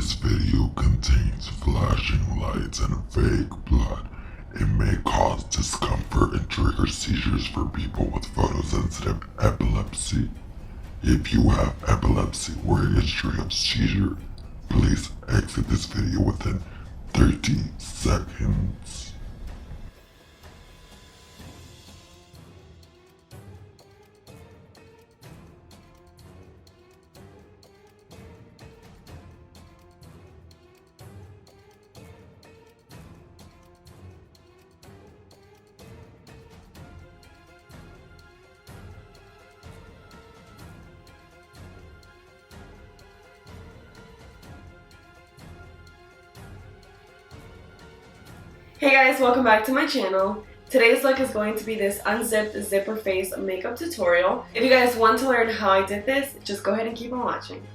This video contains flashing lights and fake blood. It may cause discomfort and trigger seizures for people with photosensitive epilepsy. If you have epilepsy or a history of seizure, please exit this video within 30 seconds. Hey guys, welcome back to my channel. Today's look is going to be this unzipped zipper face makeup tutorial. If you guys want to learn how I did this, just go ahead and keep on watching.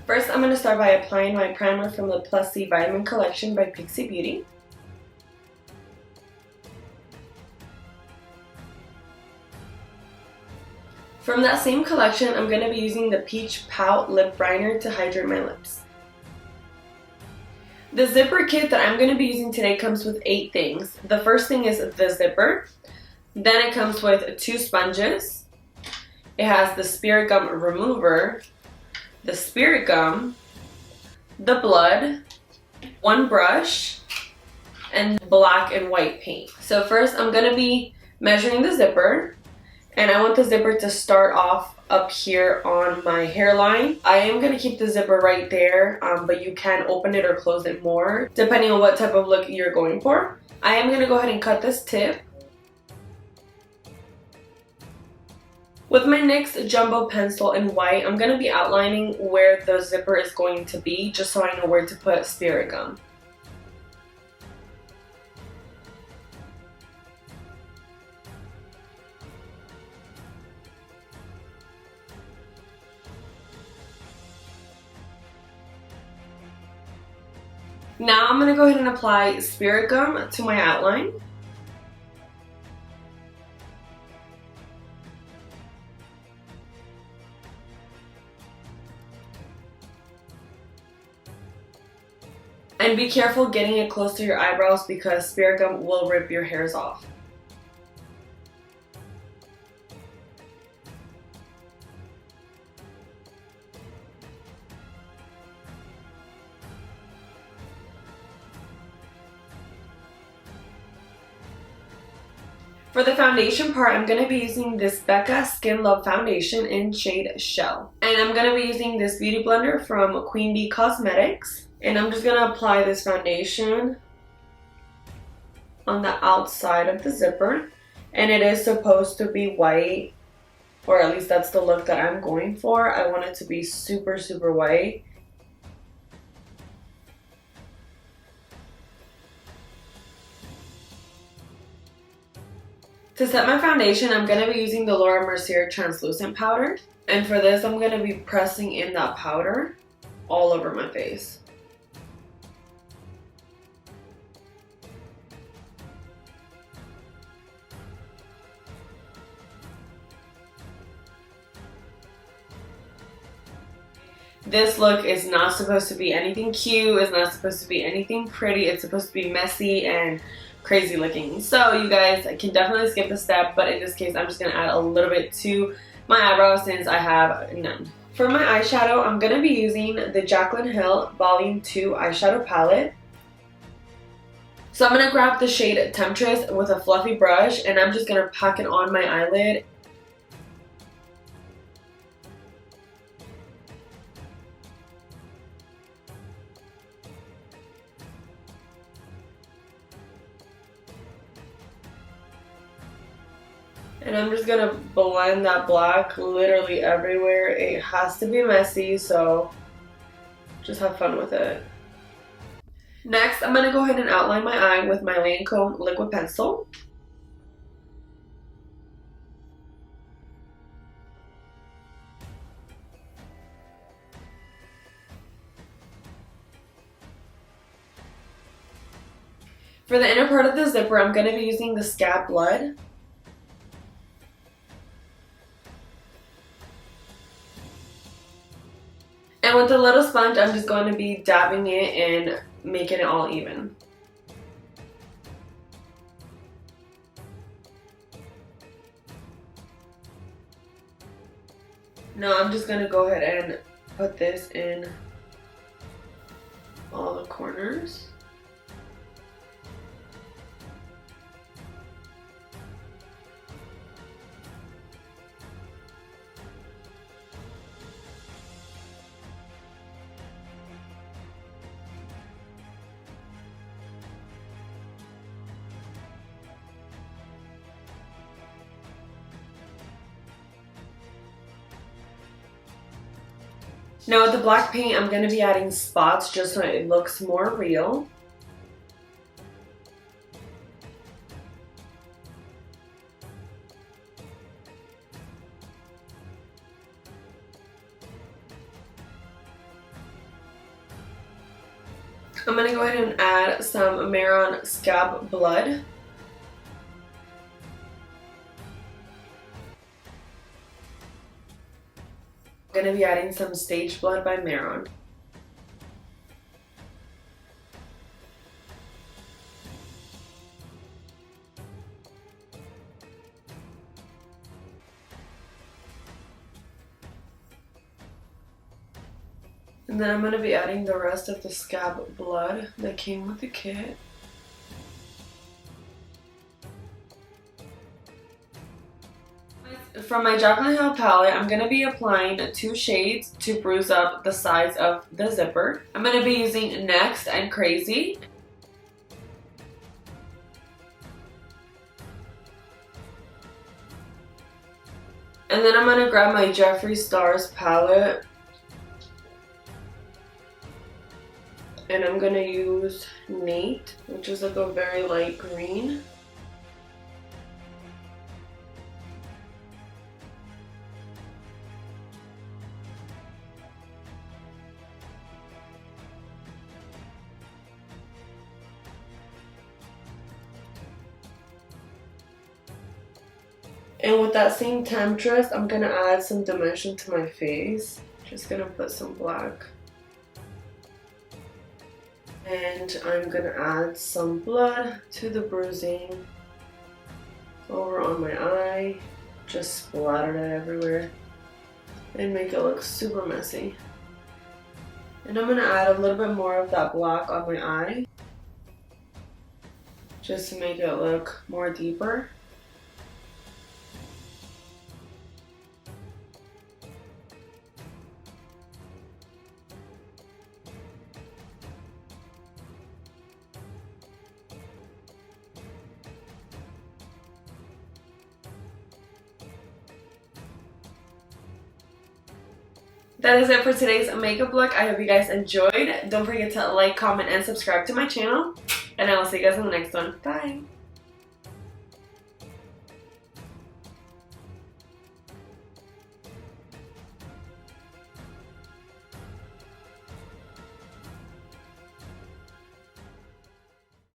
First, I'm going to start by applying my primer from the Plus C Vitamin Collection by PIXI Beauty. From that same collection, I'm going to be using the Peach Pout Lip Brightener to hydrate my lips. The zipper kit that I'm going to be using today comes with 8 things. The first thing is the zipper. Then it comes with 2 sponges. It has the Spirit Gum Remover, the Spirit Gum, the blood, 1 brush, and black and white paint. So first I'm going to be measuring the zipper, and I want the zipper to start off up here on my hairline. I am going to keep the zipper right there, but you can open it or close it more depending on what type of look you're going for. I am going to go ahead and cut this tip. With my NYX Jumbo Pencil in white, I'm going to be outlining where the zipper is going to be, just so I know where to put Spirit Gum. Now I'm going to go ahead and apply Spirit Gum to my outline. And be careful getting it close to your eyebrows because Spirit Gum will rip your hairs off. For the foundation part, I'm going to be using this BECCA Skin Love Foundation in shade Shell. And I'm going to be using this beauty blender from Queen Bee Cosmetics. And I'm just going to apply this foundation on the outside of the zipper. And it is supposed to be white, or at least that's the look that I'm going for. I want it to be super, super white. To set my foundation, I'm going to be using the Laura Mercier translucent powder. And for this, I'm going to be pressing in that powder all over my face. This look is not supposed to be anything cute, it's not supposed to be anything pretty, it's supposed to be messy and crazy looking. So you guys can definitely skip the step, but in this case I'm just going to add a little bit to my eyebrows since I have none. For my eyeshadow, I'm going to be using the JACLYN HILL Volume 2 eyeshadow palette. So I'm going to grab the shade Temptress with a fluffy brush and I'm just going to pack it on my eyelid. And I'm just gonna blend that black literally everywhere. It has to be messy, so just have fun with it. Next, I'm gonna go ahead and outline my eye with my LANCOME liquid pencil. For the inner part of the zipper, I'm going to be using the Scab Blood. And with a little sponge, I'm just going to be dabbing it and making it all even. Now I'm just going to go ahead and put this in all the corners. Now with the black paint, I'm going to be adding spots just so it looks more real. I'm going to go ahead and add some MEHRON Scab Blood. I'm going to be adding some Stage Blood by MEHRON. And then I'm going to be adding the rest of the Scab Blood that came with the kit. From my JACLYN HILL palette, I'm going to be applying 2 shades to bruise up the sides of the zipper. I'm going to be using Next and Crazy. And then I'm going to grab my Jeffree Star's palette. And I'm going to use Nate, which is like a very light green. And with that same temptress, I'm going to add some dimension to my face. Just going to put some black. And I'm going to add some blood to the bruising over on my eye. Just splatter it everywhere and make it look super messy. And I'm going to add a little bit more of that black on my eye just to make it look more deeper. That is it for today's makeup look. I hope you guys enjoyed. Don't forget to like, comment, and subscribe to my channel. And I will see you guys in the next one. Bye!